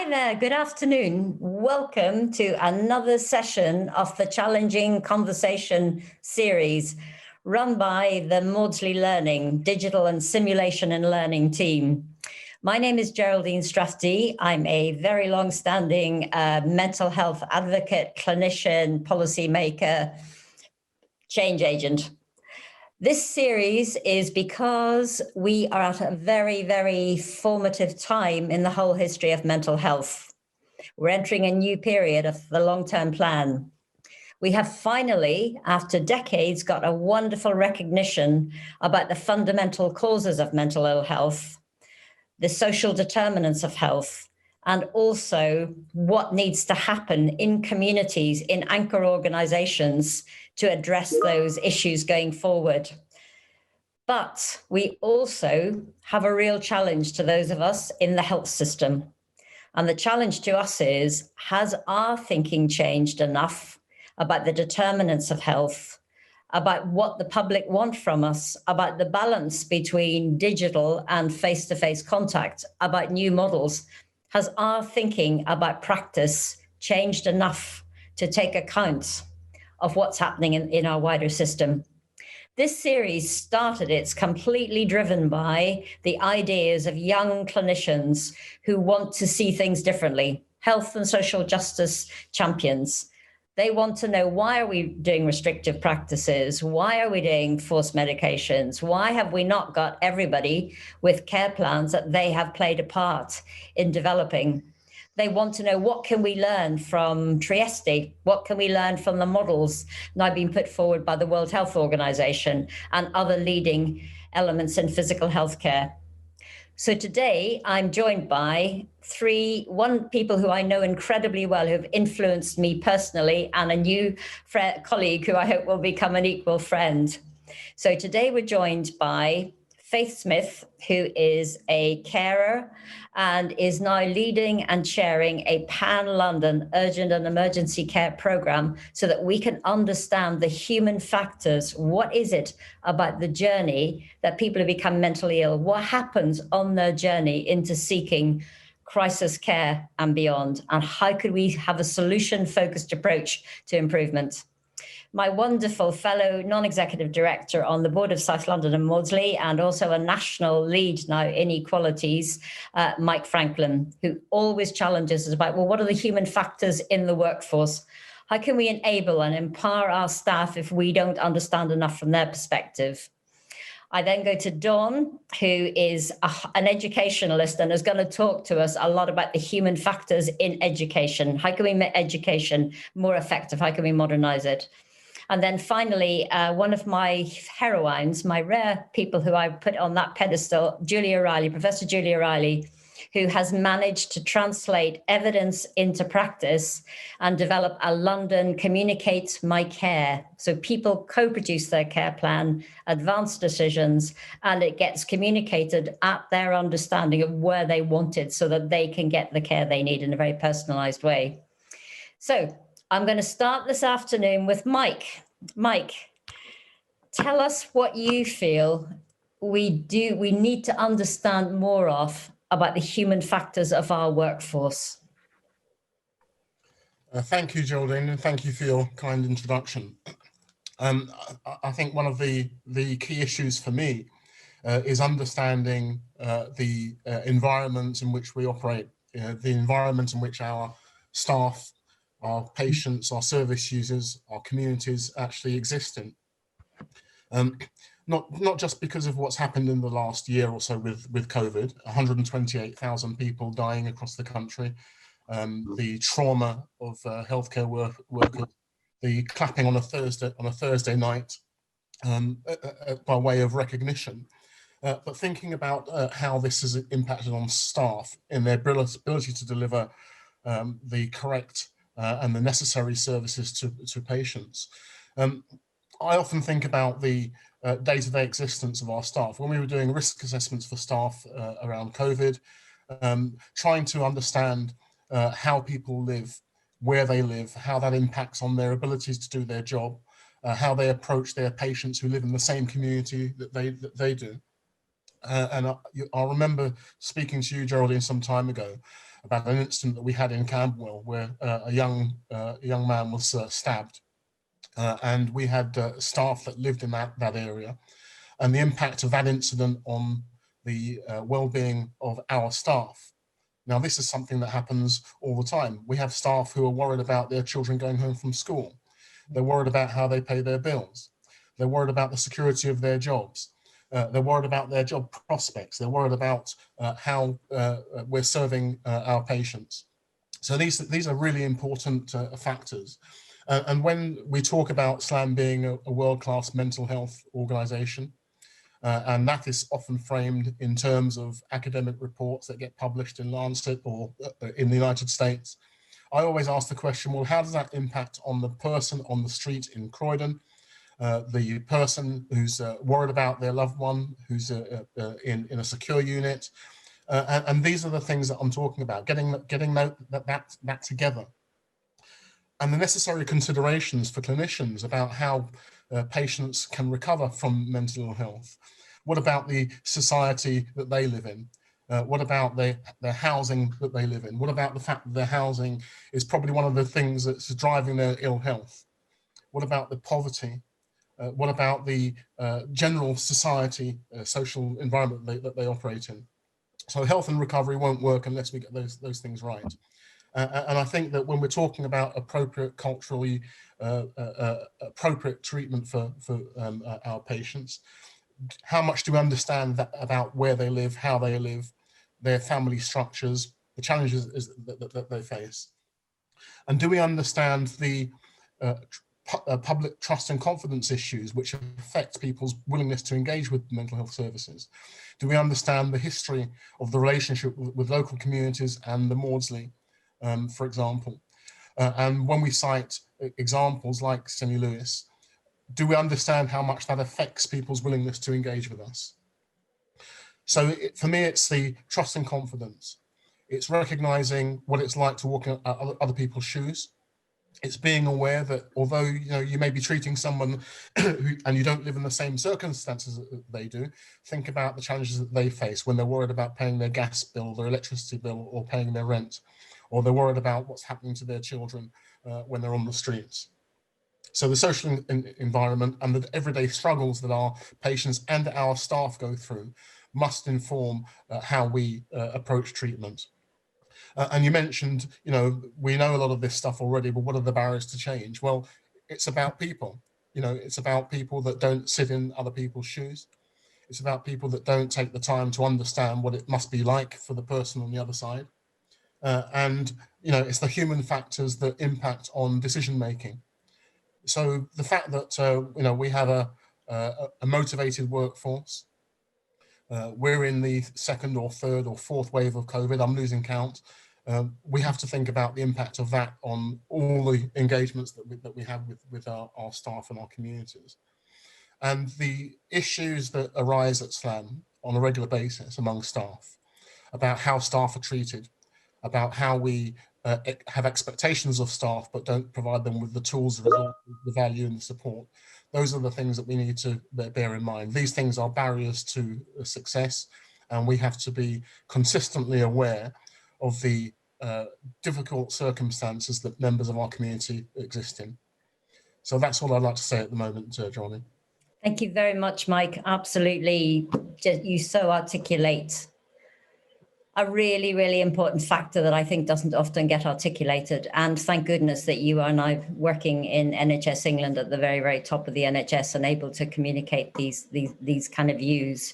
there, good afternoon. Welcome to another session of the Challenging Conversation series run by the Maudsley Learning Digital and Simulation and Learning team. My name is Geraldine Strafty. I'm a very long-standing mental health advocate, clinician, policymaker, change agent. This series is because we are at a very, very formative time in the whole history of mental health. We're entering a new period of the long-term plan. We have finally, after decades, got a wonderful recognition about the fundamental causes of mental ill health, the social determinants of health, and also what needs to happen in communities, in anchor organizations to address those issues going forward. But we also have a real challenge to those of us in the health system. And the challenge to us is, has our thinking changed enough about the determinants of health, about what the public want from us, about the balance between digital and face-to-face contact, about new models? Has our thinking about practice changed enough to take account of what's happening in our wider system? This series started, it's completely driven by the ideas of young clinicians who want to see things differently, health and social justice champions. They want to know, why are we doing restrictive practices? Why are we doing forced medications? Why have we not got everybody with care plans that they have played a part in developing? They want to know, what can we learn from Trieste? What can we learn from the models now being put forward by the World Health Organization and other leading elements in physical healthcare? So today I'm joined by one people who I know incredibly well, who have influenced me personally, and a new colleague who I hope will become an equal friend. So today we're joined by Faith Smith, who is a carer and is now leading and chairing a pan-London urgent and emergency care program so that we can understand the human factors. What is it about the journey that people who become mentally ill? What happens on their journey into seeking crisis care and beyond? And how could we have a solution-focused approach to improvement? My wonderful fellow non-executive director on the board of South London and Maudsley, and also a national lead now in equalities, Mike Franklin, who always challenges us about, well, what are the human factors in the workforce? How can we enable and empower our staff if we don't understand enough from their perspective? I then go to Dawn, who is an educationalist and is going to talk to us a lot about the human factors in education. How can we make education more effective? How can we modernize it? And then finally, one of my heroines, my rare people who I put on that pedestal, Julia Riley, Professor Julia Riley, who has managed to translate evidence into practice and develop a London Communicate My Care. So people co-produce their care plan, advance decisions, and it gets communicated at their understanding of where they want it so that they can get the care they need in a very personalized way. So I'm going to start this afternoon with Mike. Mike, tell us what you feel we need to understand more of about the human factors of our workforce. Thank you, Geraldine, and thank you for your kind introduction. I think one of the key issues for me is understanding the environment in which we operate, the environment in which our staff, our patients, our service users, our communities actually exist in. Not just because of what's happened in the last year or so with COVID, 128,000 people dying across the country, the trauma of healthcare workers, the clapping on a Thursday night by way of recognition, but thinking about how this has impacted on staff in their ability to deliver the correct and the necessary services to patients. I often think about the day-to-day existence of our staff. When we were doing risk assessments for staff around COVID, trying to understand how people live, where they live, how that impacts on their abilities to do their job, how they approach their patients who live in the same community that they do. I remember speaking to you, Geraldine, some time ago about an incident that we had in Camberwell where a young man was stabbed, and we had staff that lived in that area, and the impact of that incident on the well-being of our staff. Now, this is something that happens all the time. We have staff who are worried about their children going home from school. They're worried about how they pay their bills. They're worried about the security of their jobs. They're worried about their job prospects. They're worried about how we're serving our patients. So these are really important factors. And when we talk about SLAM being a world-class mental health organization, and that is often framed in terms of academic reports that get published in Lancet or in the United States, I always ask the question, well, how does that impact on the person on the street in Croydon, the person who's worried about their loved one, who's in a secure unit? And these are the things that I'm talking about, getting that together. And the necessary considerations for clinicians about how patients can recover from mental ill health. What about the society that they live in? What about their housing that they live in? What about the fact that their housing is probably one of the things that's driving their ill health? What about the poverty? What about the general society, social environment that they operate in? So health and recovery won't work unless we get those things right. And I think that when we're talking about appropriate culturally appropriate treatment for our patients, how much do we understand that about where they live, how they live, their family structures, the challenges that they face? And do we understand the public trust and confidence issues which affect people's willingness to engage with mental health services? Do we understand the history of the relationship with local communities and the Maudsley, for example? And when we cite examples like Seni Lewis, do we understand how much that affects people's willingness to engage with us? So for me, it's the trust and confidence. It's recognizing what it's like to walk in other people's shoes. It's being aware that although you may be treating someone and you don't live in the same circumstances that they do, think about the challenges that they face when they're worried about paying their gas bill, their electricity bill, or paying their rent, or they're worried about what's happening to their children when they're on the streets. So the social environment and the everyday struggles that our patients and our staff go through must inform how we approach treatment. And you mentioned, we know a lot of this stuff already, but what are the barriers to change? Well, it's about people. It's about people that don't sit in other people's shoes. It's about people that don't take the time to understand what it must be like for the person on the other side. And it's the human factors that impact on decision making. So the fact that we have a motivated workforce, we're in the second or third or fourth wave of COVID, I'm losing count. We have to think about the impact of that on all the engagements that we have with our staff and our communities. And the issues that arise at SLAM on a regular basis among staff, about how staff are treated, about how we have expectations of staff but don't provide them with the tools, the resources, the value and the support. Those are the things that we need to bear in mind. These things are barriers to success, and we have to be consistently aware of the difficult circumstances that members of our community exist in. So that's all I'd like to say at the moment, Johnny. Thank you very much, Mike. Absolutely, you so articulate a really, really important factor that I think doesn't often get articulated. And thank goodness that you are now working in NHS England at the very, very top of the NHS and able to communicate these kind of views.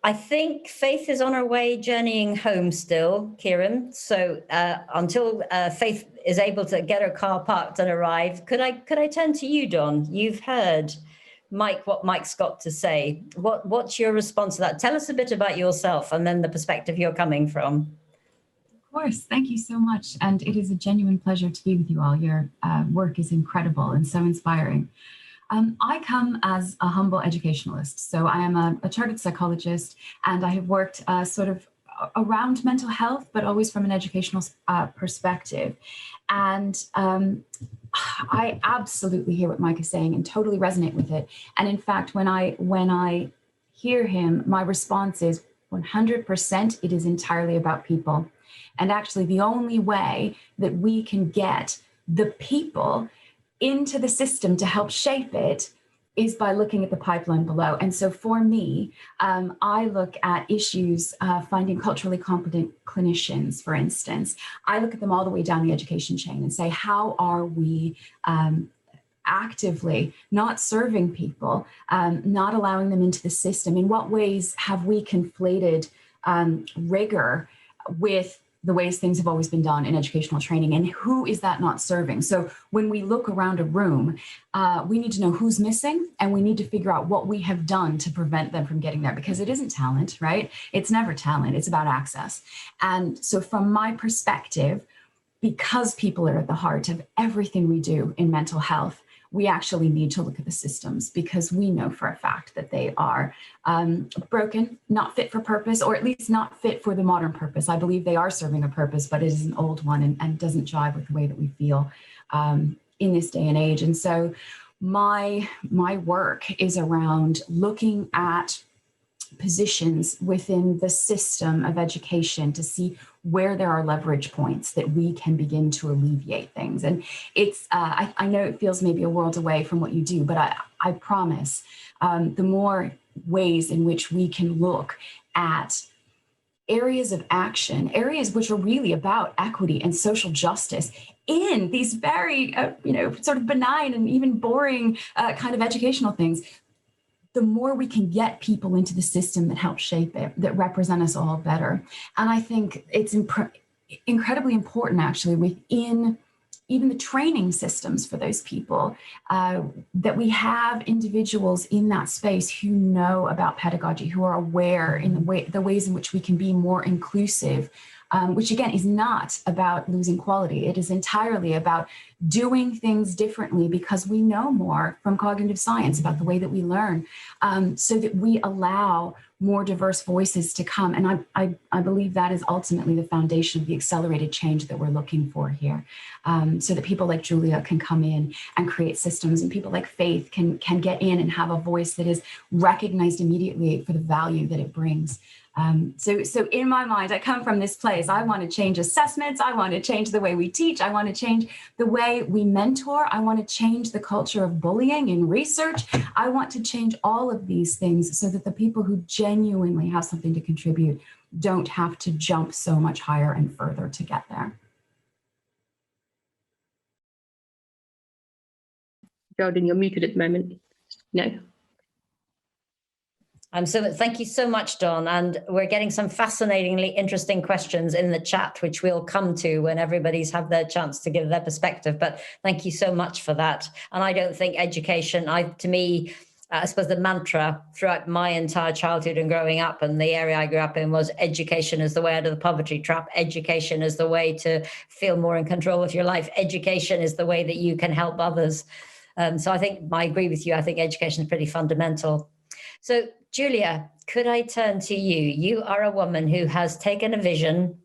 I think Faith is on her way journeying home still, Kieran. So until Faith is able to get her car parked and arrive, could I turn to you, Dawn? You've heard what Mike's got to say. What's your response to that? Tell us a bit about yourself and then the perspective you're coming from. Of course, thank you so much. And it is a genuine pleasure to be with you all. Your work is incredible and so inspiring. I come as a humble educationalist. So I am a chartered psychologist, and I have worked sort of around mental health, but always from an educational perspective. And I absolutely hear what Mike is saying and totally resonate with it. And in fact, when I hear him, my response is 100%, it is entirely about people. And actually, the only way that we can get the people into the system to help shape it is by looking at the pipeline below. And so for me, I look at issues, finding culturally competent clinicians, for instance. I look at them all the way down the education chain and say, how are we actively not serving people, not allowing them into the system? In what ways have we conflated rigor with the ways things have always been done in educational training, and who is that not serving? So when we look around a room, we need to know who's missing, and we need to figure out what we have done to prevent them from getting there, because it isn't talent, right? It's never talent, it's about access. And so from my perspective, because people are at the heart of everything we do in mental health, we actually need to look at the systems, because we know for a fact that they are broken, not fit for purpose, or at least not fit for the modern purpose. I believe they are serving a purpose, but it is an old one and doesn't jive with the way that we feel in this day and age. And so my work is around looking at positions within the system of education to see where there are leverage points that we can begin to alleviate things. And it's, I know it feels maybe a world away from what you do, but I promise the more ways in which we can look at areas of action, areas which are really about equity and social justice in these very, sort of benign and even boring kind of educational things, the more we can get people into the system that help shape it, that represent us all better. And I think it's incredibly important, actually, within even the training systems for those people, that we have individuals in that space who know about pedagogy, who are aware in the ways in which we can be more inclusive, which again is not about losing quality. It is entirely about doing things differently, because we know more from cognitive science about the way that we learn, so that we allow more diverse voices to come. And I believe that is ultimately the foundation of the accelerated change that we're looking for here, so that people like Julia can come in and create systems, and people like Faith can get in and have a voice that is recognized immediately for the value that it brings. So in my mind, I come from this place. I want to change assessments. I want to change the way we teach. I want to change the way we mentor. I want to change the culture of bullying in research. I want to change all of these things so that the people who genuinely have something to contribute don't have to jump so much higher and further to get there. Jordan, you're muted at the moment. No. So thank you so much, Dawn. And we're getting some fascinatingly interesting questions in the chat, which we'll come to when everybody's had their chance to give their perspective. But thank you so much for that. And I don't think education, to me, I suppose the mantra throughout my entire childhood and growing up, and the area I grew up in, was education is the way out of the poverty trap. Education is the way to feel more in control of your life. Education is the way that you can help others. So I think I agree with you. I think education is pretty fundamental. So Julia, could I turn to you? You are a woman who has taken a vision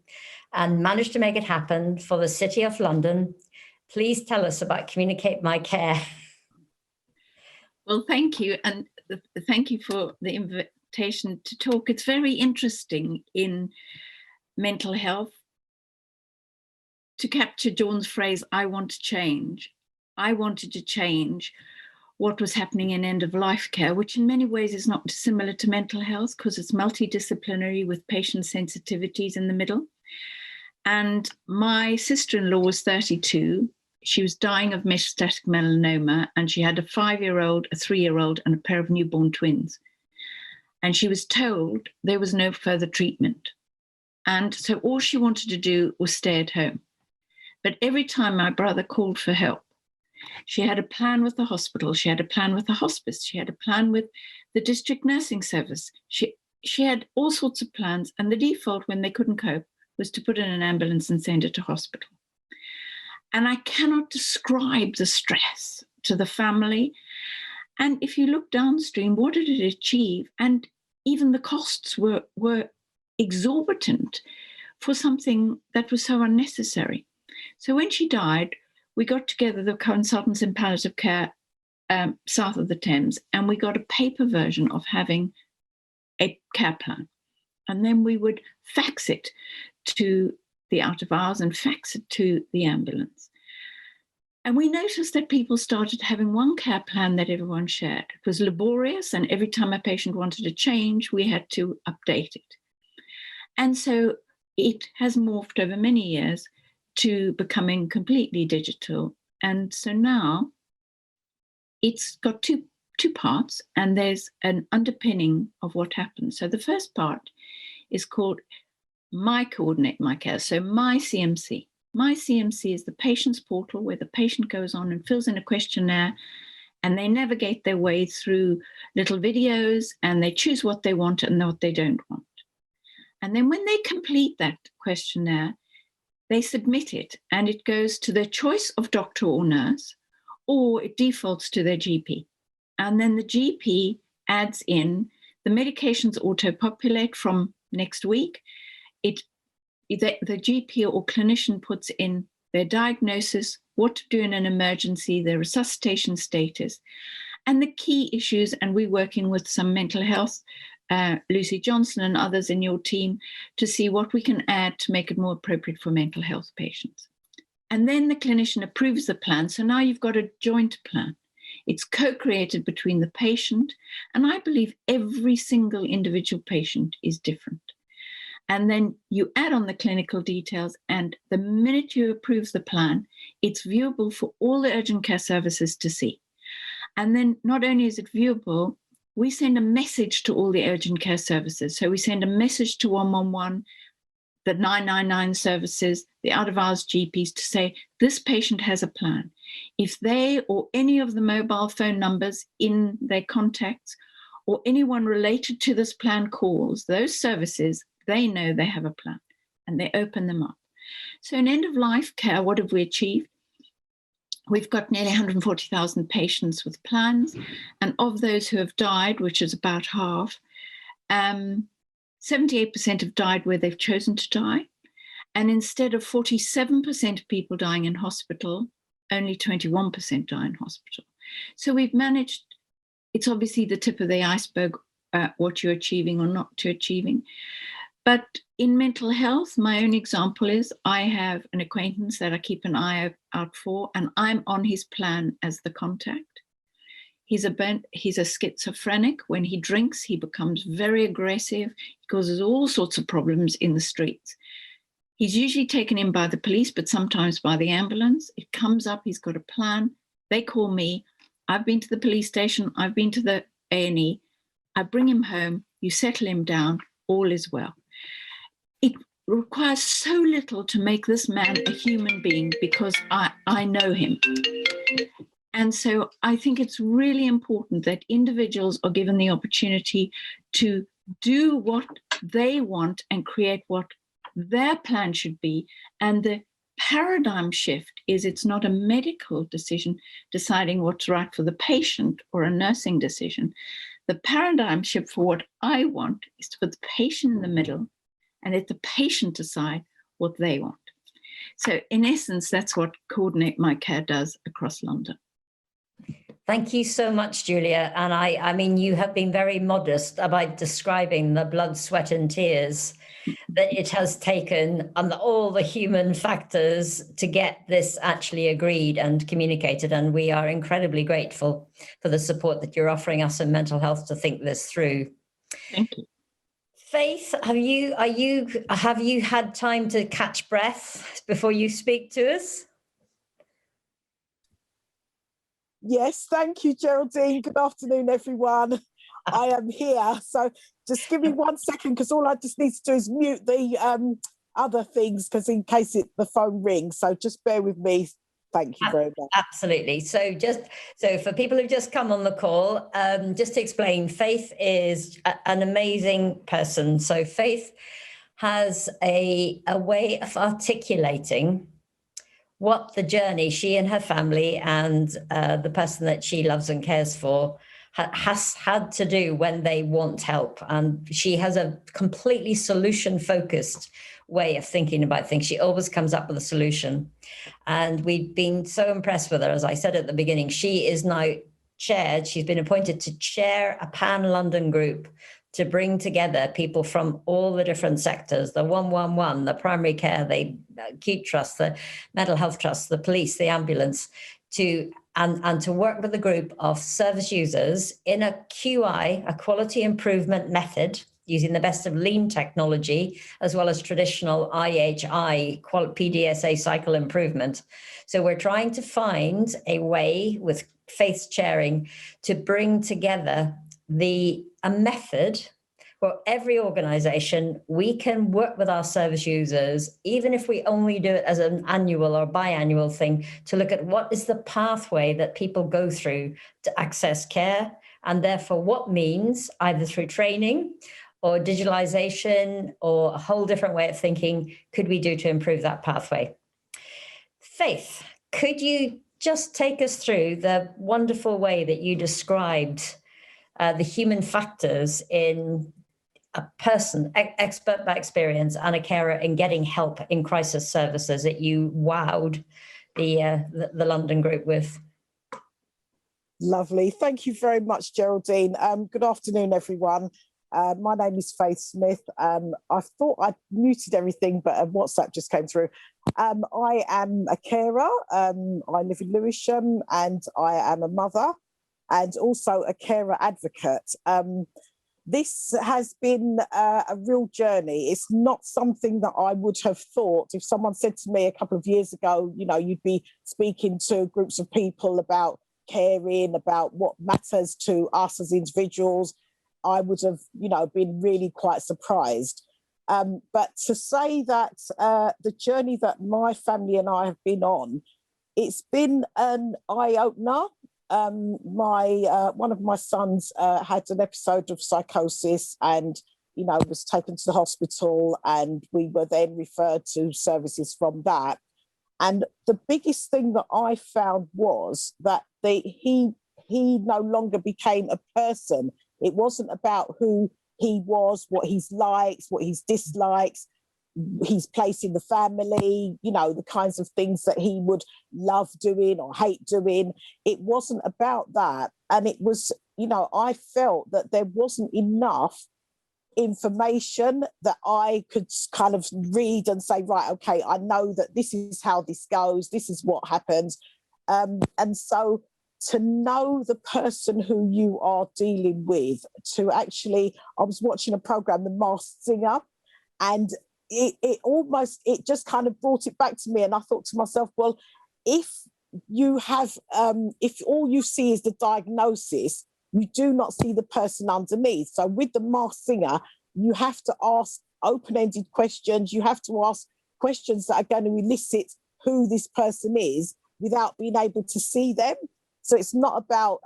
and managed to make it happen for the City of London. Please tell us about Communicate My Care. Well, thank you. And thank you for the invitation to talk. It's very interesting in mental health to capture Dawn's phrase, I want to change. I wanted to change what was happening in end-of-life care, which in many ways is not dissimilar to mental health, because it's multidisciplinary with patient sensitivities in the middle. And my sister-in-law was 32. She was dying of metastatic melanoma, and she had a 5-year-old, a 3-year-old, and a pair of newborn twins. And she was told there was no further treatment. And so all she wanted to do was stay at home. But every time my brother called for help, she had a plan with the hospital, she had a plan with the hospice, she had a plan with the district nursing service. She had all sorts of plans, and the default when they couldn't cope was to put in an ambulance and send her to hospital. And I cannot describe the stress to the family. And if you look downstream, what did it achieve? And even the costs were exorbitant for something that was so unnecessary. So when she died, we got together the consultants in palliative care south of the Thames, and we got a paper version of having a care plan. And then we would fax it to the out of hours and fax it to the ambulance. And we noticed that people started having one care plan that everyone shared. It was laborious, and every time a patient wanted to change, we had to update it. And so it has morphed over many years to becoming completely digital. And so now it's got two parts, and there's an underpinning of what happens. So the first part is called My Coordinate My Care, so My CMC. My CMC is the patient's portal where the patient goes on and fills in a questionnaire, and they navigate their way through little videos, and they choose what they want and what they don't want. And then when they complete that questionnaire, they submit it, and it goes to their choice of doctor or nurse, or it defaults to their GP. And then the GP adds in the medications auto-populate from next week. The GP or clinician puts in their diagnosis, what to do in an emergency, their resuscitation status, and the key issues. And we're working with some mental health, Lucy Johnson and others in your team, to see what we can add to make it more appropriate for mental health patients. And then the clinician approves the plan. So now you've got a joint plan. It's co-created between the patient, and I believe every single individual patient is different. And then you add on the clinical details, and the minute you approve the plan, it's viewable for all the urgent care services to see. And then not only is it viewable, we send a message to all the urgent care services. So we send a message to 111, the 999 services, the out-of-hours GPs, to say, this patient has a plan. If they or any of the mobile phone numbers in their contacts or anyone related to this plan calls, those services, they know they have a plan, and they open them up. So in end-of-life care, what have we achieved? We've got nearly 140,000 patients with plans, and of those who have died, which is about half, 78% have died where they've chosen to die. And instead of 47% of people dying in hospital, only 21% die in hospital. So we've managed, it's obviously the tip of the iceberg, what you're achieving or not to achieving. But in mental health, my own example is I have an acquaintance that I keep an eye out for, and I'm on his plan as the contact. He's a schizophrenic. When he drinks, he becomes very aggressive. He causes all sorts of problems in the streets. He's usually taken in by the police, but sometimes by the ambulance. It comes up, he's got a plan. They call me. I've been to the police station. I've been to the A&E. I bring him home. You settle him down. All is well. It requires so little to make this man a human being because I know him. And so I think it's really important that individuals are given the opportunity to do what they want and create what their plan should be. And the paradigm shift is it's not a medical decision deciding what's right for the patient or a nursing decision. The paradigm shift for what I want is to put the patient in the middle and let the patient decide what they want. So in essence, that's what Coordinate My Care does across London. Thank you so much, Julia. And I mean, you have been very modest about describing the blood, sweat and tears that it has taken and all the human factors to get this actually agreed and communicated. And we are incredibly grateful for the support that you're offering us in mental health to think this through. Thank you. Faith, have you had time to catch breath before you speak to us? Yes, thank you, Geraldine. Good afternoon, everyone. I am here. So just give me 1 second, because all I just need to do is mute the other things, because in case the phone rings. So just bear with me. Thank you very much. Absolutely. So for people who've just come on the call, just to explain, Faith is an amazing person. So Faith has a way of articulating what the journey she and her family and the person that she loves and cares for has had to do when they want help. And she has a completely solution-focused way of thinking about things. She always comes up with a solution. And we've been so impressed with her. As I said at the beginning, she is now she's been appointed to chair a pan-London group to bring together people from all the different sectors, the 111, the primary care, the acute trust, the mental health trust, the police, the ambulance, and to work with a group of service users in a QI, a quality improvement method, using the best of lean technology, as well as traditional IHI, PDSA cycle improvement. So we're trying to find a way with Faith's chairing to bring together a method where every organization, we can work with our service users, even if we only do it as an annual or biannual thing, to look at what is the pathway that people go through to access care, and therefore what means, either through training or digitalization or a whole different way of thinking, could we do to improve that pathway? Faith, could you just take us through the wonderful way that you described the human factors in a person, expert by experience, and a carer in getting help in crisis services that you wowed the London group with? Lovely. Thank you very much, Geraldine. Good afternoon, everyone. My name is Faith Smith. I thought I'd muted everything, but WhatsApp just came through. I am a carer. I live in Lewisham, and I am a mother and also a carer advocate. This has been a real journey. It's not something that I would have thought. If someone said to me a couple of years ago, you know, you'd be speaking to groups of people about caring, about what matters to us as individuals, I would have, you know, been really quite surprised. But to say that the journey that my family and I have been on, it's been an eye-opener. One of my sons had an episode of psychosis and, you know, was taken to the hospital, and we were then referred to services from that. And the biggest thing that I found was that he no longer became a person. It wasn't about who he was, what his likes, what his dislikes, his place in the family, you know, the kinds of things that he would love doing or hate doing. It wasn't about that. And it was, you know, I felt that there wasn't enough information that I could kind of read and say, right, okay, I know that this is how this goes, this is what happens. And so to know the person who you are dealing with, to actually, I was watching a program, The Masked Singer, and it just kind of brought it back to me. And I thought to myself, well, if you have, if all you see is the diagnosis, you do not see the person underneath. So with The Masked Singer, you have to ask open-ended questions. You have to ask questions that are going to elicit who this person is without being able to see them. So it's not about,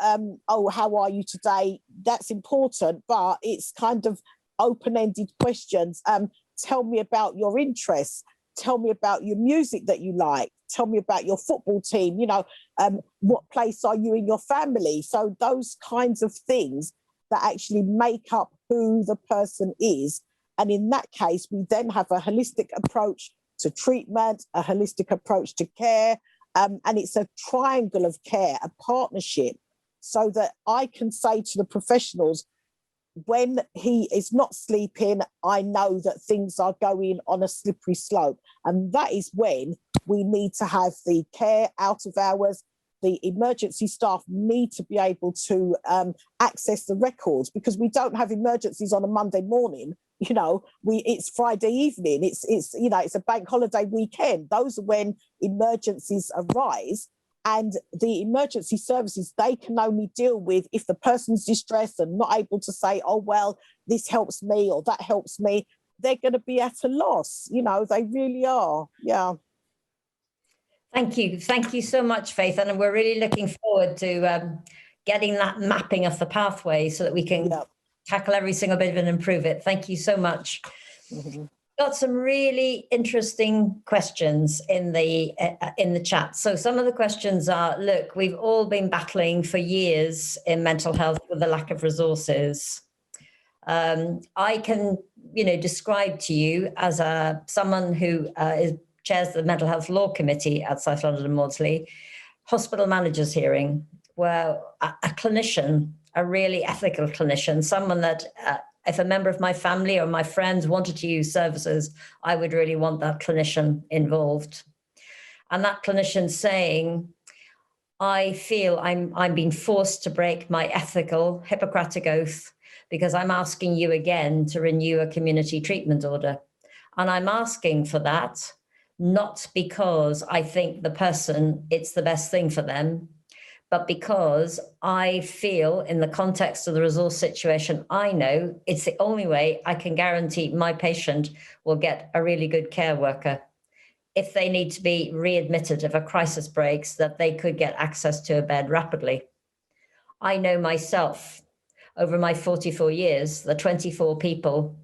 oh, how are you today? That's important, but it's kind of open-ended questions. Tell me about your interests. Tell me about your music that you like. Tell me about your football team. You know, what place are you in your family? So those kinds of things that actually make up who the person is. And in that case, we then have a holistic approach to treatment, a holistic approach to care. And it's a triangle of care, a partnership, so that I can say to the professionals, when he is not sleeping, I know that things are going on a slippery slope. And that is when we need to have the care out of hours. The emergency staff need to be able to access the records, because we don't have emergencies on a Monday morning. You know, it's Friday evening. It's you know, it's a bank holiday weekend. Those are when emergencies arise. And the emergency services, they can only deal with if the person's distressed and not able to say, oh, well, this helps me or that helps me. They're going to be at a loss. You know, they really are. Yeah. Thank you. Thank you so much, Faith. And we're really looking forward to getting that mapping of the pathway so that we can tackle every single bit of it and improve it. Thank you so much. Mm-hmm. Got some really interesting questions in the chat. So some of the questions are, look, we've all been battling for years in mental health with the lack of resources. I can, you know, describe to you as someone who chairs the Mental Health Law Committee at South London and Maudsley, hospital managers hearing, where a clinician, a really ethical clinician, someone that if a member of my family or my friends wanted to use services, I would really want that clinician involved. And that clinician saying, I feel I'm being forced to break my ethical Hippocratic oath because I'm asking you again to renew a community treatment order. And I'm asking for that, not because I think the person, it's the best thing for them, but because I feel in the context of the resource situation, I know it's the only way I can guarantee my patient will get a really good care worker. If they need to be readmitted, if a crisis breaks, that they could get access to a bed rapidly. I know myself, over my 44 years, the 24 people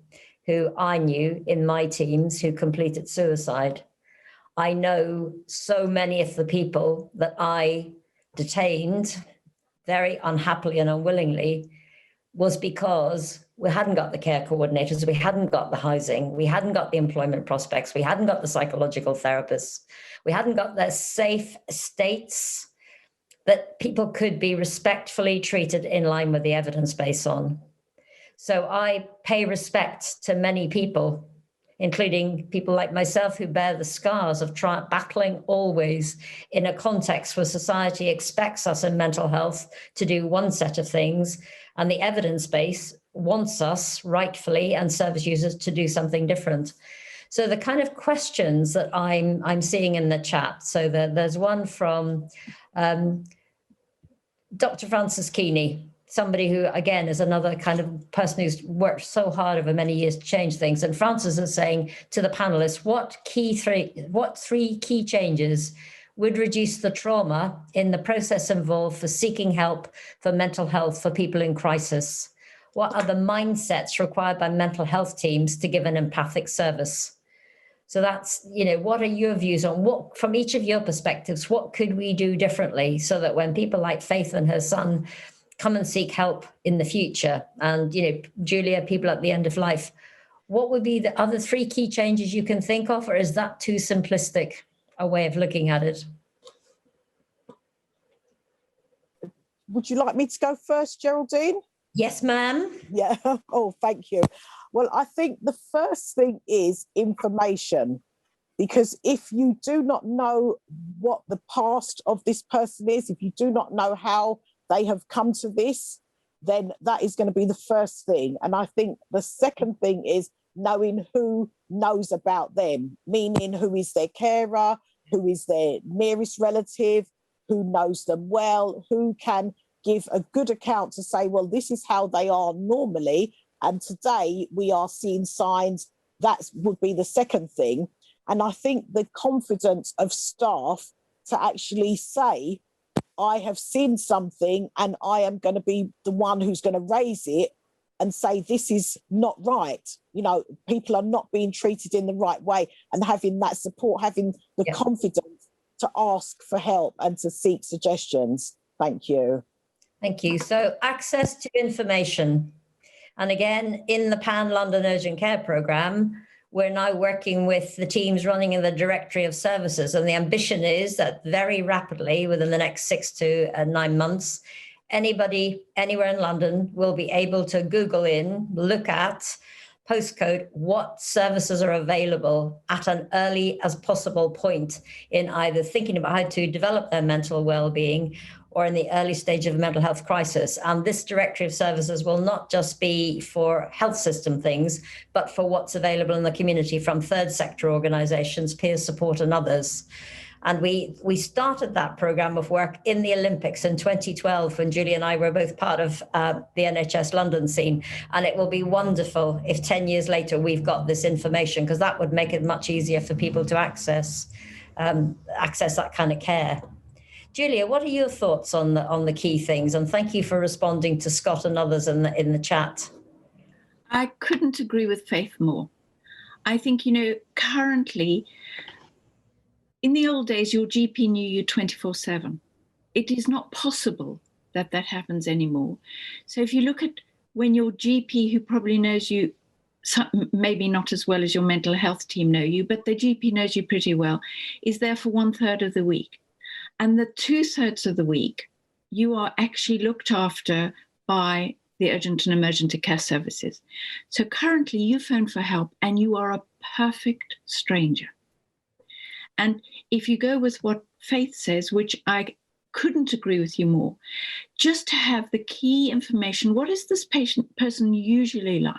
who I knew in my teams who completed suicide. I know so many of the people that I detained very unhappily and unwillingly was because we hadn't got the care coordinators, we hadn't got the housing, we hadn't got the employment prospects, we hadn't got the psychological therapists, we hadn't got the safe states that people could be respectfully treated in line with the evidence base on. So I pay respect to many people, including people like myself who bear the scars of battling always in a context where society expects us in mental health to do one set of things, and the evidence base wants us, rightfully, and service users to do something different. So the kind of questions that I'm seeing in the chat, so there's one from Dr. Francis Keeney, somebody who, again, is another kind of person who's worked so hard over many years to change things. And Francis is saying to the panelists, what three key changes would reduce the trauma in the process involved for seeking help for mental health for people in crisis? What are the mindsets required by mental health teams to give an empathic service? So that's, what are your views on what, from each of your perspectives, what could we do differently so that when people like Faith and her son come and seek help in the future, and, Julia, people at the end of life, what would be the other three key changes you can think of, or is that too simplistic a way of looking at it? Would you like me to go first, Geraldine? Yes, ma'am. Yeah. Oh, thank you. Well, I think the first thing is information, because if you do not know what the past of this person is, if you do not know how they have come to this, then that is going to be the first thing. And I think the second thing is knowing who knows about them, meaning who is their carer, who is their nearest relative, who knows them well, who can give a good account to say, well, this is how they are normally, and today we are seeing signs. That would be the second thing. And I think the confidence of staff to actually say, I have seen something and I am going to be the one who's going to raise it and say, this is not right. People are not being treated in the right way, and having that support, having the confidence to ask for help and to seek suggestions. Thank you. Thank you. So access to information. And again, in the Pan London Urgent Care Programme, we're now working with the teams running in the directory of services. And the ambition is that very rapidly, within the next 6 to 9 months, anybody anywhere in London will be able to Google in, look at postcode, what services are available at an early as possible point in either thinking about how to develop their mental well-being or in the early stage of a mental health crisis. And this directory of services will not just be for health system things, but for what's available in the community from third sector organizations, peer support and others. And we started that program of work in the Olympics in 2012 when Julie and I were both part of the NHS London scene. And it will be wonderful if 10 years later we've got this information, because that would make it much easier for people to access that kind of care. Julia, what are your thoughts on the key things? And thank you for responding to Scott and others in the chat. I couldn't agree with Faith more. I think, currently, in the old days, your GP knew you 24/7. It is not possible that happens anymore. So if you look at when your GP, who probably knows you, maybe not as well as your mental health team know you, but the GP knows you pretty well, is there for 1/3 of the week. And the 2/3 of the week, you are actually looked after by the urgent and emergency care services. So currently you phone for help and you are a perfect stranger. And if you go with what Faith says, which I couldn't agree with you more, just to have the key information, what is this person usually like?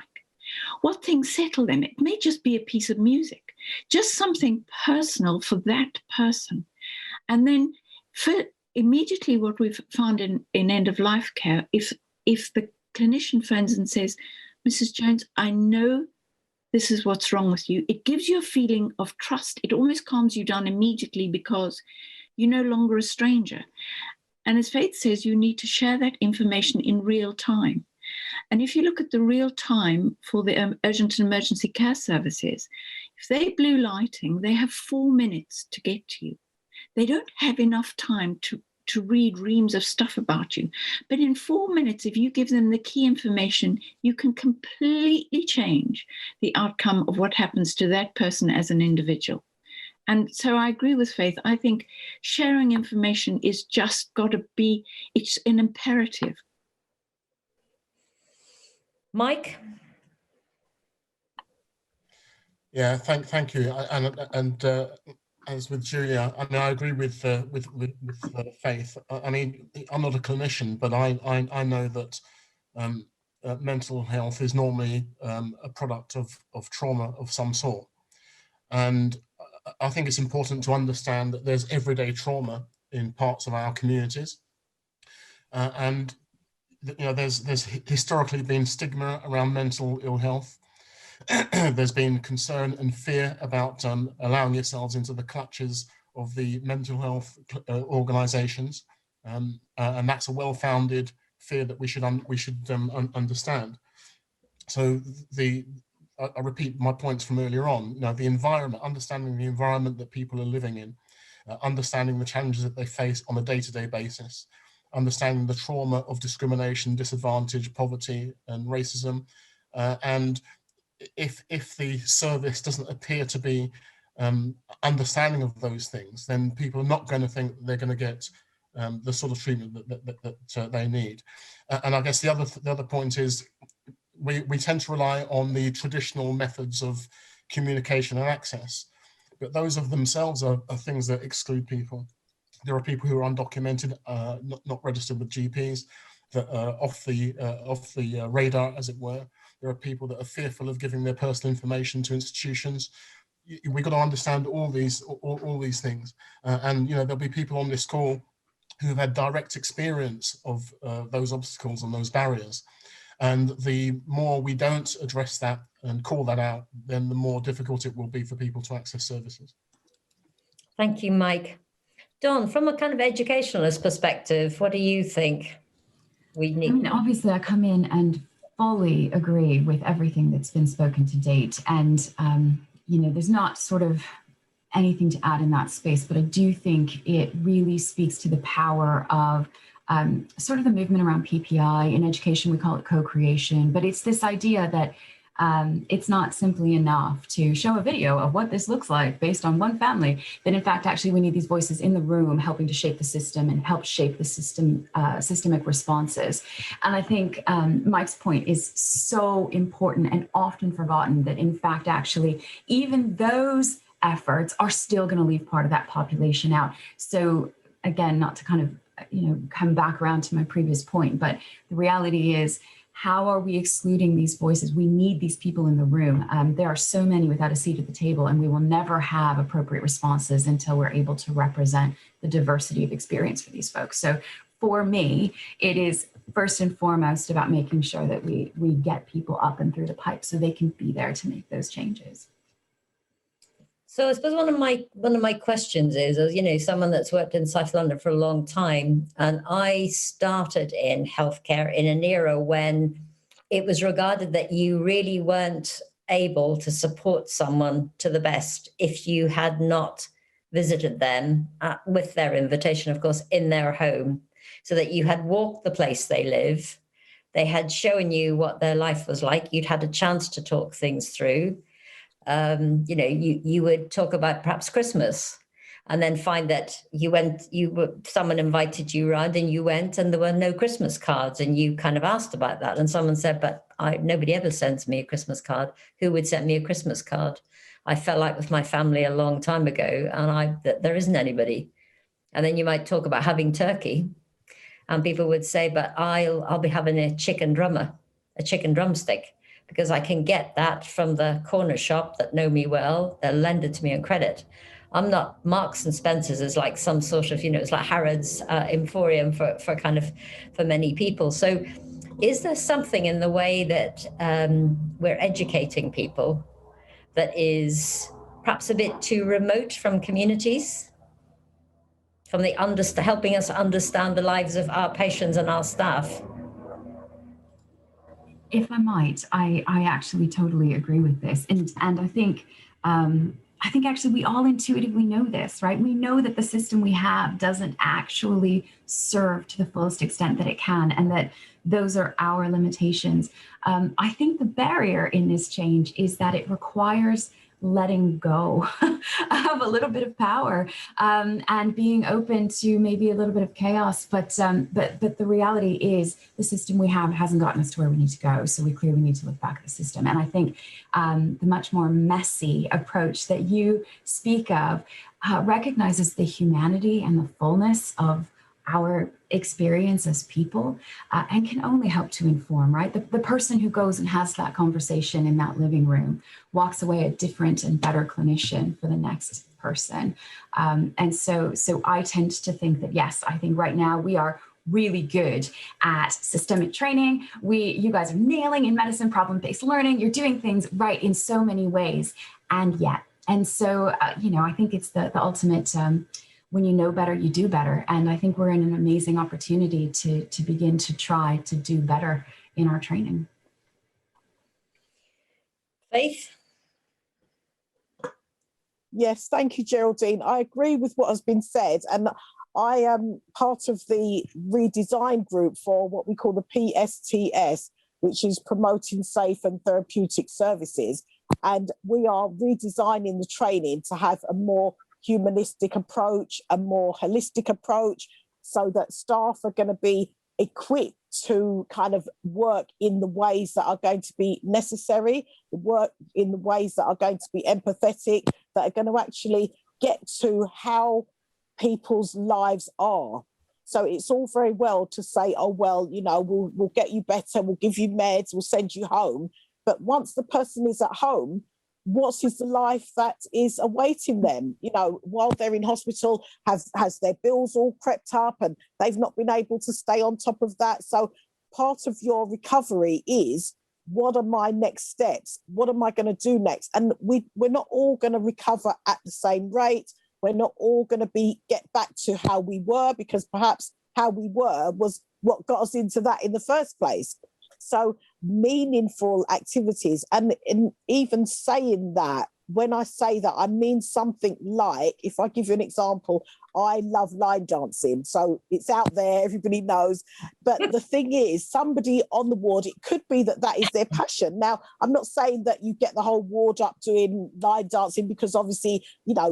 What things settle them? It may just be a piece of music, just something personal for that person. And then for immediately what we've found in end-of-life care, if the clinician phones and says, Mrs. Jones, I know this is what's wrong with you, it gives you a feeling of trust. It almost calms you down immediately because you're no longer a stranger. And as Faith says, you need to share that information in real time. And if you look at the real time for the urgent and emergency care services, if they're blue lighting, they have 4 minutes to get to you. They don't have enough time to read reams of stuff about you. But in 4 minutes, if you give them the key information, you can completely change the outcome of what happens to that person as an individual. And so I agree with Faith. I think sharing information is just got to be, it's an imperative. Mike? Yeah, thank you. And as with Julia, I mean, I agree with Faith. I mean, I'm not a clinician, but I know that mental health is normally a product of trauma of some sort, and I think it's important to understand that there's everyday trauma in parts of our communities, and you know, there's historically been stigma around mental ill health. There's been concern and fear about allowing yourselves into the clutches of the mental health organisations, and that's a well-founded fear that we should understand. So I repeat my points from earlier on. You know, the environment, understanding the environment that people are living in, understanding the challenges that they face on a day-to-day basis, understanding the trauma of discrimination, disadvantage, poverty, and racism, and if the service doesn't appear to be understanding of those things, then people are not going to think they're going to get the sort of treatment that they need. And I guess the other point is we tend to rely on the traditional methods of communication and access, but those of themselves are things that exclude people. There are people who are undocumented, not registered with GPs, that are off the radar, as it were. There are people that are fearful of giving their personal information to institutions. We've got to understand all these things, and you know, there'll be people on this call who have had direct experience of those obstacles and those barriers. And the more we don't address that and call that out, then the more difficult it will be for people to access services. Thank you, Mike. Dawn, from a kind of educationalist perspective, what do you think we need? I mean, obviously I come in and fully agree with everything that's been spoken to date. And, you know, there's not sort of anything to add in that space, but I do think it really speaks to the power of sort of the movement around PPI. In education, we call it co-creation, but it's this idea that it's not simply enough to show a video of what this looks like based on one family, that in fact, actually, we need these voices in the room helping to shape the system and help shape the system, systemic responses. And I think Mike's point is so important and often forgotten, that in fact, actually, even those efforts are still going to leave part of that population out. So again, not to kind of, you know, come back around to my previous point, but the reality is, how are we excluding these voices? We need these people in the room. There are so many without a seat at the table, and we will never have appropriate responses until we're able to represent the diversity of experience for these folks. So for me, it is first and foremost about making sure that we get people up and through the pipe so they can be there to make those changes. So I suppose one of my questions is, as you know, someone that's worked in South London for a long time, and I started in healthcare in an era when it was regarded that you really weren't able to support someone to the best if you had not visited them with their invitation, of course, in their home, so that you had walked the place they live, they had shown you what their life was like, you'd had a chance to talk things through. You know, you would talk about perhaps Christmas, and then find that someone invited you around and you went and there were no Christmas cards, and you kind of asked about that, and someone said, but nobody ever sends me a Christmas card. Who would send me a Christmas card? I fell out with my family a long time ago, and there isn't anybody. And then you might talk about having turkey, and people would say, but I'll be having a chicken drumstick, because I can get that from the corner shop that know me well. They'll lend it to me on credit. I'm not, Marks and Spencer's is like some sort of, it's like Harrods Emporium for many people. So is there something in the way that we're educating people that is perhaps a bit too remote from communities, from helping us understand the lives of our patients and our staff? If I might, I actually totally agree with this. And I think actually we all intuitively know this, right? We know that the system we have doesn't actually serve to the fullest extent that it can, and that those are our limitations. I think the barrier in this change is that it requires letting go of a little bit of power, and being open to maybe a little bit of chaos. But the reality is the system we have hasn't gotten us to where we need to go. So we clearly need to look back at the system. And I think the much more messy approach that you speak of recognizes the humanity and the fullness of our experience as people, and can only help to inform, right? The person who goes and has that conversation in that living room walks away a different and better clinician for the next person. And so I tend to think that, yes, I think right now we are really good at systemic training. You guys are nailing in medicine problem-based learning. You're doing things right in so many ways. And so I think it's the ultimate, when you know better, you do better. And I think we're in an amazing opportunity to begin to try to do better in our training. Faith? Yes, thank you, Geraldine. I agree with what has been said. And I am part of the redesign group for what we call the PSTS, which is Promoting Safe and Therapeutic Services. And we are redesigning the training to have a more humanistic approach, a more holistic approach, so that staff are going to be equipped to kind of work in the ways that are going to be necessary, work in the ways that are going to be empathetic, that are going to actually get to how people's lives are. So it's all very well to say, oh, well, we'll get you better, we'll give you meds, we'll send you home. But once the person is at home, what is the life that is awaiting them? While they're in hospital, has their bills all crept up and they've not been able to stay on top of that? So part of your recovery is, what are my next steps? What am I going to do next? And we're not all going to recover at the same rate. We're not all going to get back to how we were, because perhaps how we were was what got us into that in the first place. So meaningful activities, and even saying that, when I say that, I mean something like, if I give you an example, I love line dancing. So it's out there, everybody knows. But the thing is, somebody on the ward, it could be that is their passion. Now, I'm not saying that you get the whole ward up doing line dancing, because obviously,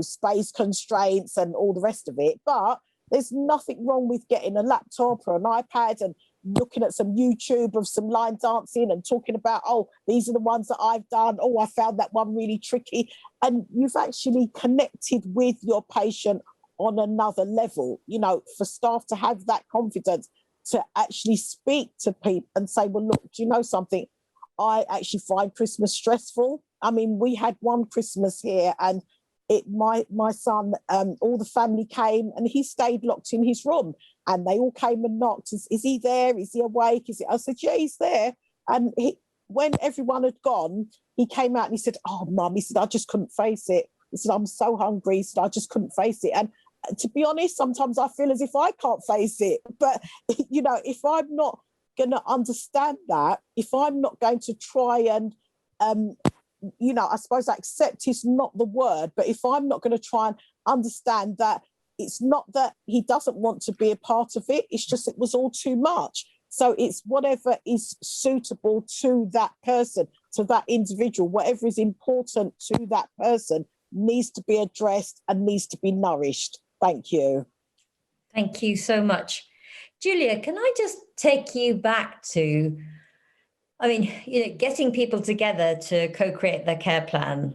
space constraints and all the rest of it. But there's nothing wrong with getting a laptop or an iPad and looking at some YouTube of some line dancing and talking about, oh, these are the ones that I've done. Oh, I found that one really tricky. And you've actually connected with your patient on another level, for staff to have that confidence to actually speak to people and say, well, look, do you know something? I actually find Christmas stressful. I mean, we had one Christmas here, and my son, all the family came, and he stayed locked in his room, and they all came and knocked. Is he there? Is he awake? I said, yeah, he's there. And when everyone had gone, he came out and he said, oh, Mum, he said, I just couldn't face it. He said, I'm so hungry. He said, I just couldn't face it. And to be honest, sometimes I feel as if I can't face it. But, if I'm not going to understand that, if I'm not going to try and, I suppose accept is not the word, but if I'm not going to try and understand that it's not that he doesn't want to be a part of it, it's just it was all too much. So it's whatever is suitable to that person, to that individual, whatever is important to that person, needs to be addressed and needs to be nourished. Thank you. Thank you so much. Julia, can I just take you back to, getting people together to co-create their care plan,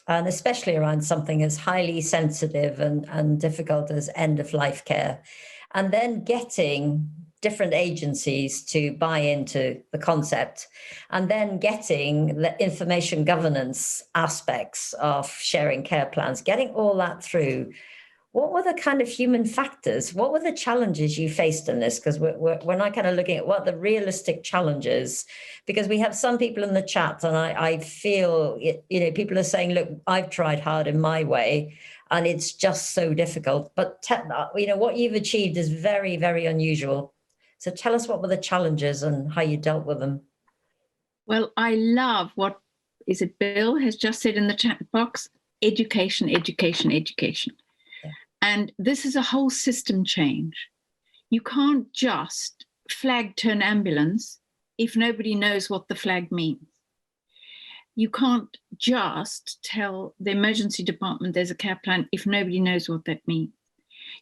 and especially around something as highly sensitive and difficult as end-of-life care, and then getting different agencies to buy into the concept, and then getting the information governance aspects of sharing care plans, getting all that through. What were the kind of human factors? What were the challenges you faced in this? Because we're not kind of looking at what the realistic challenges, because we have some people in the chat, and I feel, people are saying, look, I've tried hard in my way, and it's just so difficult. But, what you've achieved is very, very unusual. So tell us what were the challenges and how you dealt with them. Well, I love what, Bill has just said in the chat box, education, education, education. And this is a whole system change. You can't just flag to an ambulance if nobody knows what the flag means. You can't just tell the emergency department there's a care plan if nobody knows what that means.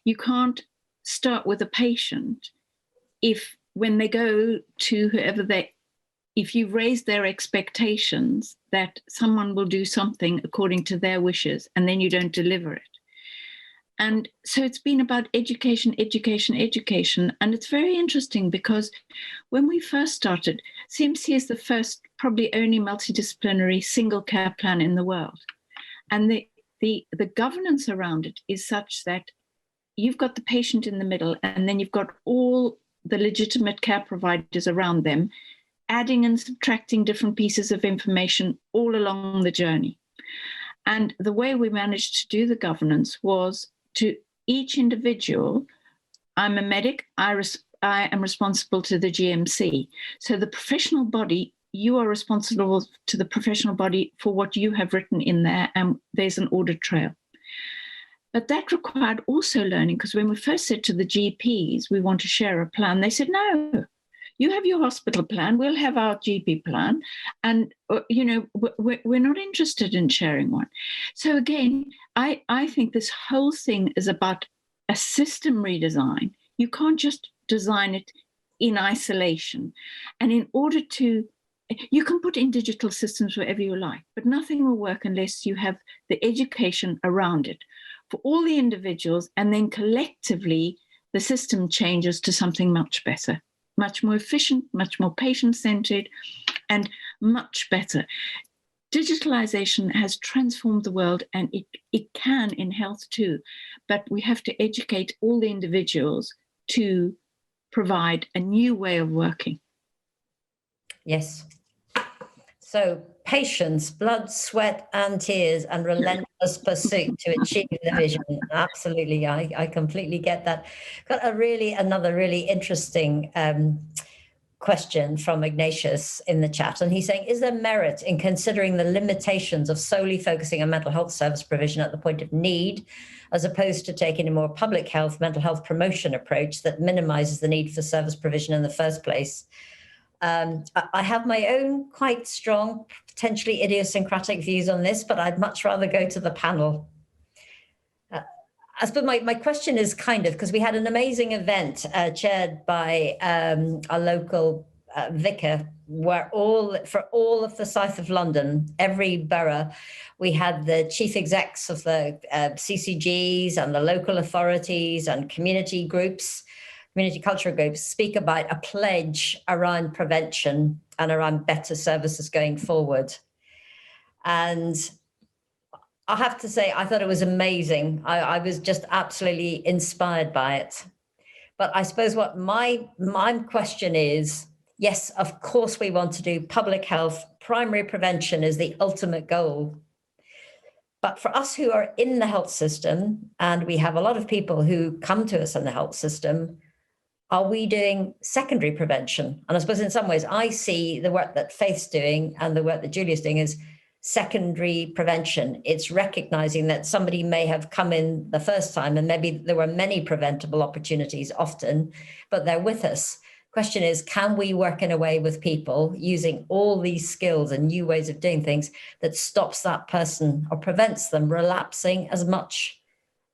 You can't start with a patient if when they go to whoever if you raise their expectations that someone will do something according to their wishes and then you don't deliver it. And so it's been about education, education, education. And it's very interesting because when we first started, CMC is the first, probably only multidisciplinary single care plan in the world. And the governance around it is such that you've got the patient in the middle, and then you've got all the legitimate care providers around them, adding and subtracting different pieces of information all along the journey. And the way we managed to do the governance was to each individual. I'm a medic, I am responsible to the GMC. So the professional body, you are responsible to the professional body for what you have written in there, and there's an audit trail. But that required also learning, because when we first said to the GPs, we want to share a plan, they said, no, you have your hospital plan, we'll have our GP plan, and we're not interested in sharing one. So again, I think this whole thing is about a system redesign. You can't just design it in isolation. And in order to, you can put in digital systems wherever you like, but nothing will work unless you have the education around it for all the individuals, and then collectively the system changes to something much better, much more efficient, much more patient-centered, and much better. Digitalization has transformed the world, and it can in health too, but we have to educate all the individuals to provide a new way of working. Yes. So patience, blood, sweat, and tears, and relentless pursuit to achieve the vision. Absolutely, I completely get that. Got another really interesting question from Ignatius in the chat, and he's saying, is there merit in considering the limitations of solely focusing on mental health service provision at the point of need, as opposed to taking a more public health, mental health promotion approach that minimizes the need for service provision in the first place? I have my own quite strong, potentially idiosyncratic views on this, but I'd much rather go to the panel. I suppose my question is kind of, because we had an amazing event chaired by a local vicar, where for all of the south of London, every borough, we had the chief execs of the CCGs and the local authorities and community cultural groups speak about a pledge around prevention and around better services going forward. And I have to say, I thought it was amazing. I was just absolutely inspired by it. But I suppose what my question is, yes, of course we want to do public health. Primary prevention is the ultimate goal. But for us who are in the health system, and we have a lot of people who come to us in the health system, are we doing secondary prevention? And I suppose in some ways, I see the work that Faith's doing and the work that Julia's doing is secondary prevention. It's recognizing that somebody may have come in the first time and maybe there were many preventable opportunities often, but they're with us. Question is, can we work in a way with people using all these skills and new ways of doing things that stops that person or prevents them relapsing as much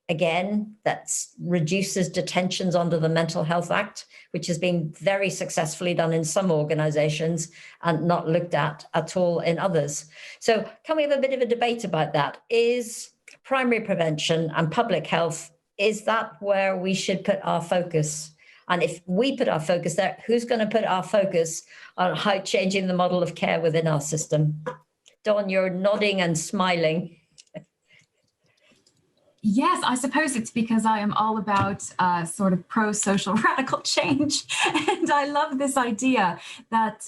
again, that reduces detentions under the Mental Health Act, which has been very successfully done in some organizations and not looked at all in others. So can we have a bit of a debate about that? Is primary prevention and public health, is that where we should put our focus? And if we put our focus there, who's going to put our focus on how changing the model of care within our system? Dawn, you're nodding and smiling. Yes, I suppose it's because I am all about sort of pro-social radical change. And I love this idea that,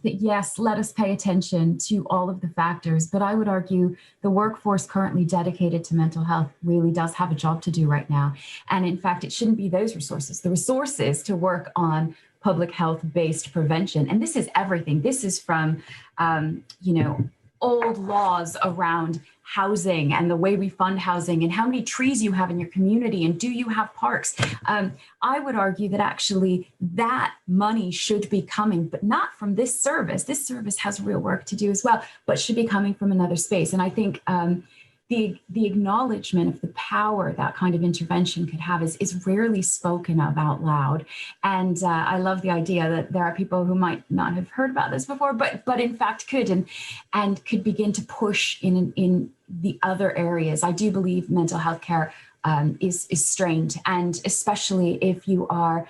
yes, let us pay attention to all of the factors. But I would argue the workforce currently dedicated to mental health really does have a job to do right now. And in fact, it shouldn't be those resources. The resources to work on public health-based prevention. And this is everything. This is from, old laws around housing and the way we fund housing and how many trees you have in your community and do you have parks. I would argue that actually that money should be coming, but not from this service. This service has real work to do as well, but should be coming from another space. And I think the acknowledgement of the power that kind of intervention could have is rarely spoken of out loud. And I love the idea that there are people who might not have heard about this before, but in fact could and could begin to push in the other areas. I do believe mental health care is strained, and especially if you are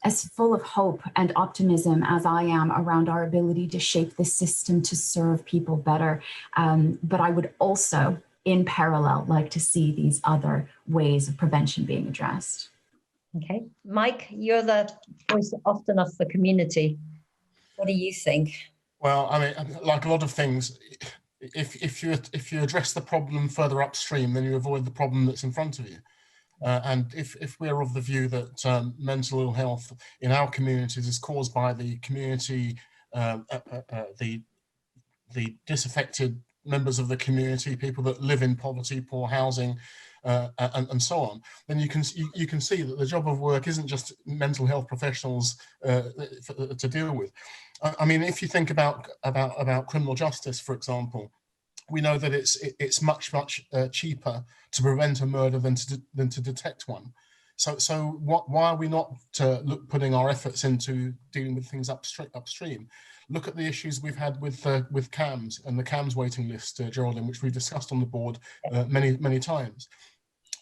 as full of hope and optimism as I am around our ability to shape the system to serve people better. But I would also, in parallel, like to see these other ways of prevention being addressed. Okay, Mike, you're the voice often of the community. What do you think? Well, I mean, like a lot of things, if you address the problem further upstream, then you avoid the problem that's in front of you. And if we're of the view that mental ill health in our communities is caused by the community, the disaffected members of the community, people that live in poverty, poor housing, and so on, then you can see that the job of work isn't just mental health professionals to deal with. I mean, if you think about criminal justice, for example, we know that it's much cheaper to prevent a murder than to detect one. So why are we not putting our efforts into dealing with things upstream? Look at the issues we've had with CAMS and the CAMS waiting list, Geraldine, which we've discussed on the board many times.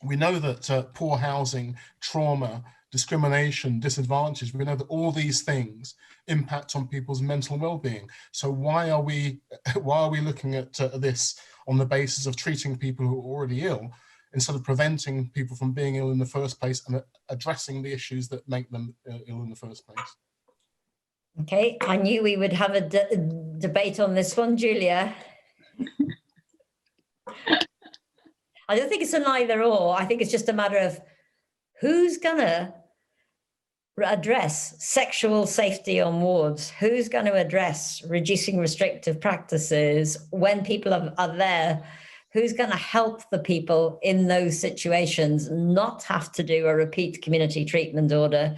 We know that poor housing, trauma, discrimination, disadvantage, we know that all these things impact on people's mental well-being. So why are we looking at this on the basis of treating people who are already ill, instead of preventing people from being ill in the first place and addressing the issues that make them ill in the first place? Okay, I knew we would have a debate on this one, Julia. I don't think it's an either or. I think it's just a matter of who's gonna address sexual safety on wards, who's going to address reducing restrictive practices when people are there, who's going to help the people in those situations not have to do a repeat community treatment order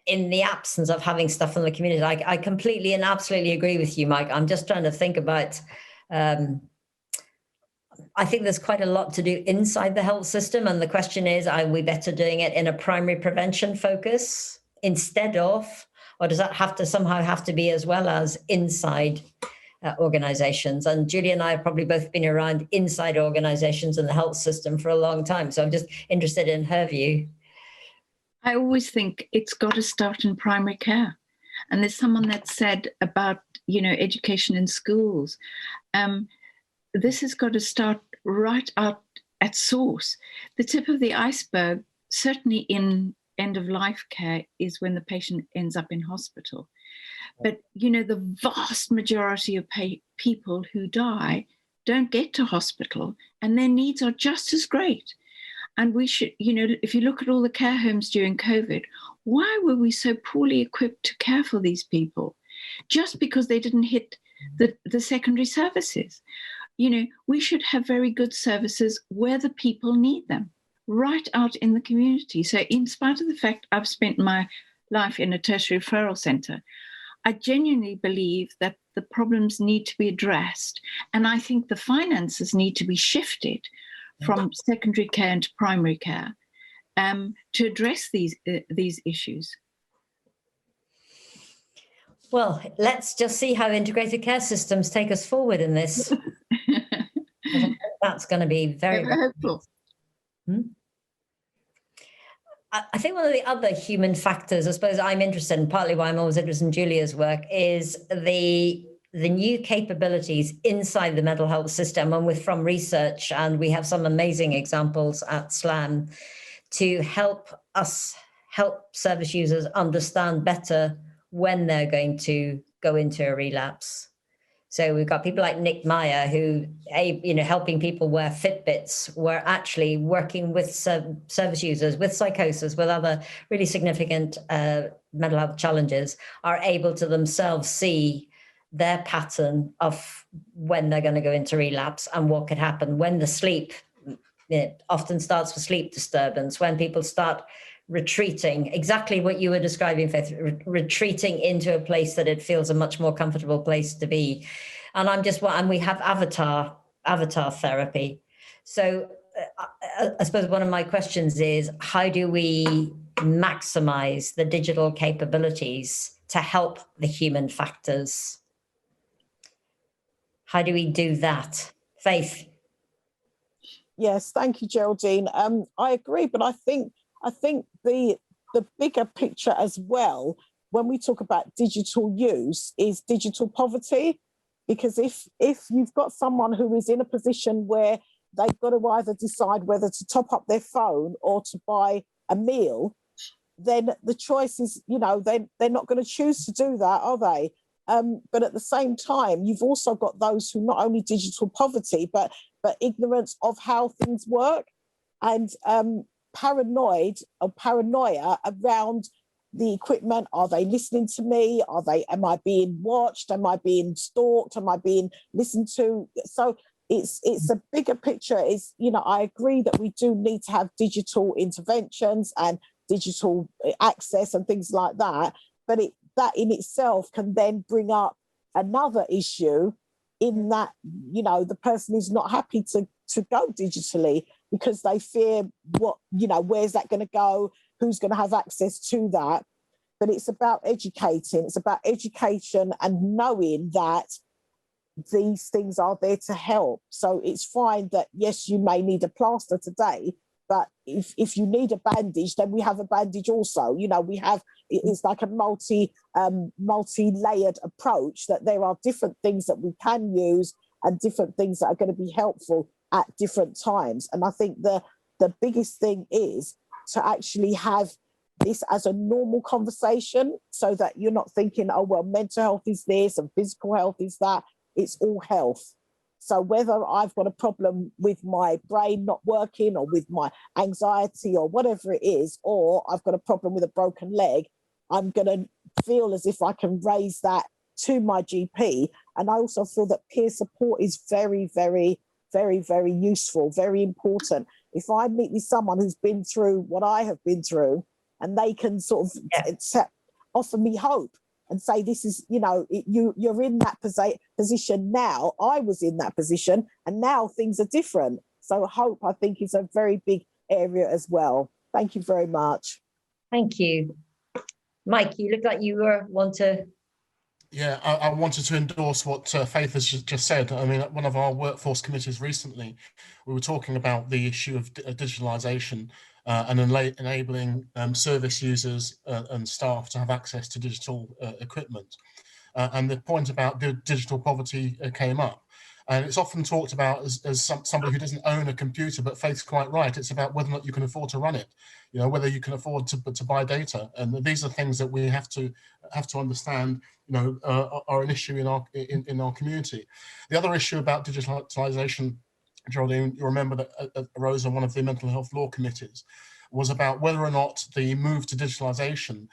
in the absence of having stuff from the community. I completely and absolutely agree with you, Mike. I'm just trying to think about, I think there's quite a lot to do inside the health system. And the question is, are we better doing it in a primary prevention focus instead of, or does that somehow have to be as well as inside organizations? And Julia and I have probably both been around inside organizations in the health system for a long time. So I'm just interested in her view. I always think it's got to start in primary care. And there's someone that said about, education in schools. This has got to start right out at source. The tip of the iceberg, certainly in end-of-life care, is when the patient ends up in hospital. But, the vast majority of people who die don't get to hospital, and their needs are just as great. And we should, if you look at all the care homes during COVID, why were we so poorly equipped to care for these people? Just because they didn't hit the secondary services. We should have very good services where the people need them, right out in the community. So in spite of the fact I've spent my life in a tertiary referral centre. I genuinely believe that the problems need to be addressed, and I think the finances need to be shifted from secondary care into primary care to address these issues. Well, let's just see how integrated care systems take us forward in this. That's going to be very, very hopeful. I think one of the other human factors, I suppose I'm interested in, partly why I'm always interested in Julia's work, is the new capabilities inside the mental health system. And from research, and we have some amazing examples at SLAM, to help service users understand better when they're going to go into a relapse. So we've got people like Nick Meyer who, helping people wear Fitbits, were actually working with service users with psychosis, with other really significant mental health challenges, are able to themselves see their pattern of when they're going to go into relapse and what could happen when the sleep, it often starts with sleep disturbance, when people start retreating, exactly what you were describing, Faith, retreating into a place that it feels a much more comfortable place to be. And we have avatar therapy. So I suppose one of my questions is, how do we maximize the digital capabilities to help the human factors? How do we do that? Faith? Yes, thank you, Geraldine. I agree, but I think the bigger picture as well, when we talk about digital use, is digital poverty. Because if you've got someone who is in a position where they've got to either decide whether to top up their phone or to buy a meal, then the choice is, they're not going to choose to do that, are they? But at the same time, you've also got those who not only digital poverty, but ignorance of how things work, and paranoia around the equipment. Are they listening to me? Am I being watched? Am I being stalked? Am I being listened to? So it's a bigger picture. I agree that we do need to have digital interventions and digital access and things like that. But that in itself can then bring up another issue, in that, the person is not happy to go digitally because they fear where's that going to go? Who's going to have access to that? But it's about educating. It's about education and knowing that these things are there to help. So it's fine that, yes, you may need a plaster today, but if you need a bandage, then we have a bandage also. It's like a multi-layered approach, that there are different things that we can use and different things that are going to be helpful at different times. And I think the biggest thing is to actually have this as a normal conversation, so that you're not thinking, oh, well, mental health is this and physical health is that. It's all health. So whether I've got a problem with my brain not working, or with my anxiety, or whatever it is, or I've got a problem with a broken leg, I'm going to feel as if I can raise that to my GP. And I also feel that peer support is very, very, very, very useful, very important. If I meet with someone who's been through what I have been through, and they can sort of offer me hope and say, this is, you're in that position now. I was in that position, and now things are different. So hope, I think, is a very big area as well. Thank you very much. Thank you. Mike, you look like you want to... Yeah, I wanted to endorse what Faith has just said. I mean, at one of our workforce committees recently, we were talking about the issue of digitalisation and enabling service users and staff to have access to digital equipment. And the point about digital poverty came up. And it's often talked about as somebody who doesn't own a computer, but Faith's quite right. It's about whether or not you can afford to run it, whether you can afford to buy data. And these are things that we have to understand, are an issue in our community. The other issue about digitalization, Geraldine, you remember that arose on one of the mental health law committees, was about whether or not the move to digitalization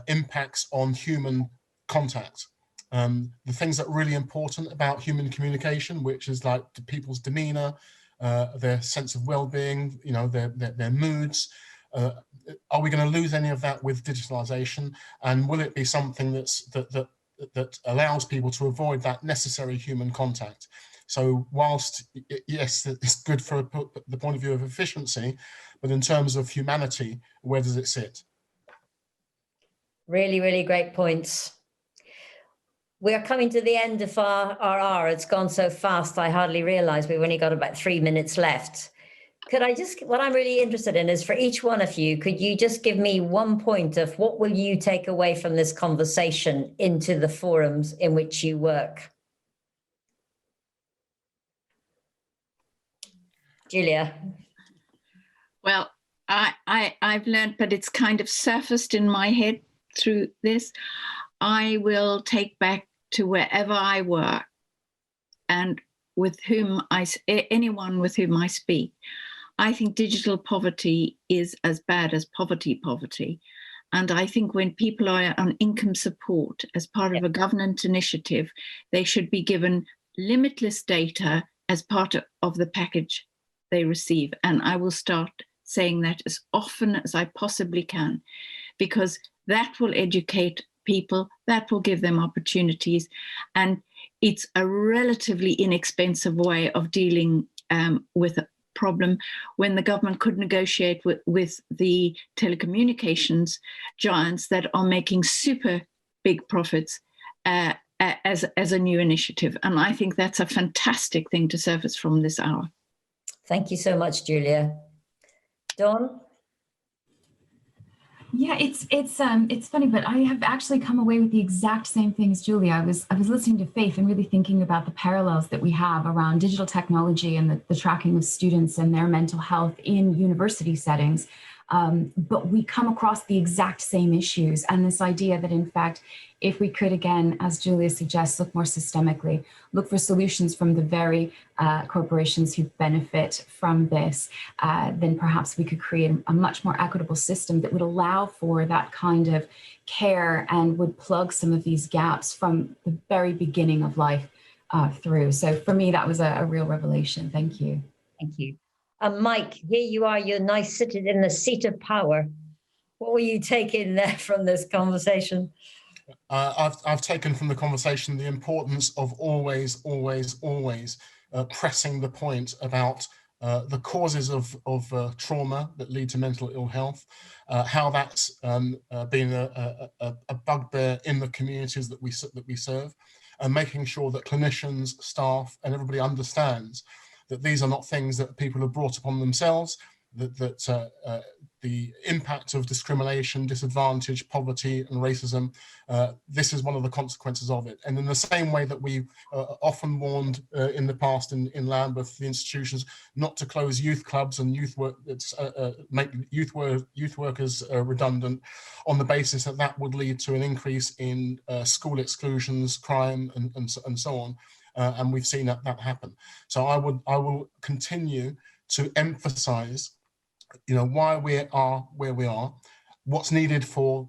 impacts on human contact. The things that are really important about human communication, which is like people's demeanor, their sense of well-being, their moods, Are we going to lose any of that with digitalisation? And will it be something that allows people to avoid that necessary human contact? So whilst, yes, it's good for the point of view of efficiency, but in terms of humanity, where does it sit? Really, really great points. We're coming to the end of our hour. It's gone so fast, I hardly realised we've only got about 3 minutes left. Could I just, what I'm really interested in is for each one of you, could you just give me one point of what will you take away from this conversation into the forums in which you work? Julia. Well, I've learned, but it's kind of surfaced in my head through this. I will take back to wherever I work and with whom anyone with whom I speak. I think digital poverty is as bad as poverty. And I think when people are on income support as part of a government initiative, they should be given limitless data as part of the package they receive. And I will start saying that as often as I possibly can, because that will educate people, that will give them opportunities. And it's a relatively inexpensive way of dealing with a problem when the government could negotiate with the telecommunications giants that are making super big profits as a new initiative. And I think that's a fantastic thing to surface from this hour. Thank you so much, Julia. Dawn? Yeah, it's funny, but I have actually come away with the exact same thing as Julia. I was listening to Faith and really thinking about the parallels that we have around digital technology and the tracking of students and their mental health in university settings. But we come across the exact same issues, and this idea that, in fact, if we could, again, as Julia suggests, look more systemically, look for solutions from the very corporations who benefit from this, then perhaps we could create a much more equitable system that would allow for that kind of care and would plug some of these gaps from the very beginning of life through. So for me, that was a real revelation. Thank you. Thank you. Mike, here you are, you're nice sitting in the seat of power. What were you taking there from this conversation? I've taken from the conversation the importance of always pressing the point about the causes of trauma that lead to mental ill health, how that's been a bugbear in the communities that we serve, and making sure that clinicians, staff, and everybody understands that these are not things that people have brought upon themselves, that the impact of discrimination, disadvantage, poverty and racism, this is one of the consequences of it. And in the same way that we often warned in the past in Lambeth, the institutions, not to close youth clubs and make youth workers redundant on the basis that would lead to an increase in school exclusions, crime and so on. And we've seen that happen. So I will continue to emphasize, why we are where we are, what's needed for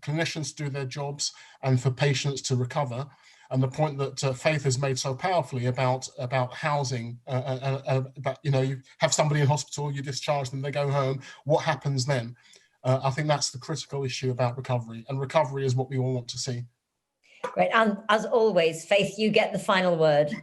clinicians to do their jobs and for patients to recover. And the point that Faith has made so powerfully about housing, that you have somebody in hospital, you discharge them, they go home, what happens then? I think that's the critical issue about recovery, and recovery is what we all want to see. Great, and as always, Faith, you get the final word.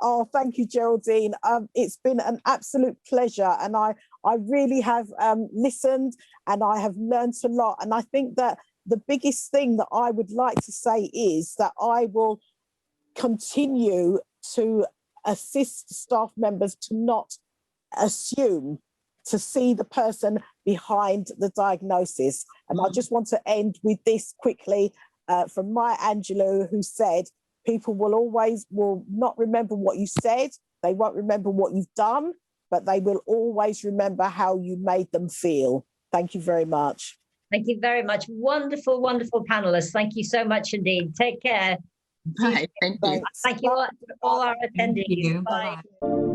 Oh, thank you, Geraldine. It's been an absolute pleasure, and I really have listened, and I have learned a lot. And I think that the biggest thing that I would like to say is that I will continue to assist staff members to not assume, to see the person behind the diagnosis. And I just want to end with this quickly from Maya Angelou, who said, people will not remember what you said, they won't remember what you've done, but they will always remember how you made them feel. Thank you very much. Thank you very much. Wonderful, wonderful panelists. Thank you so much indeed. Take care. Bye. Thank you. Thank you all our attendees. Thank you. Bye. Bye-bye.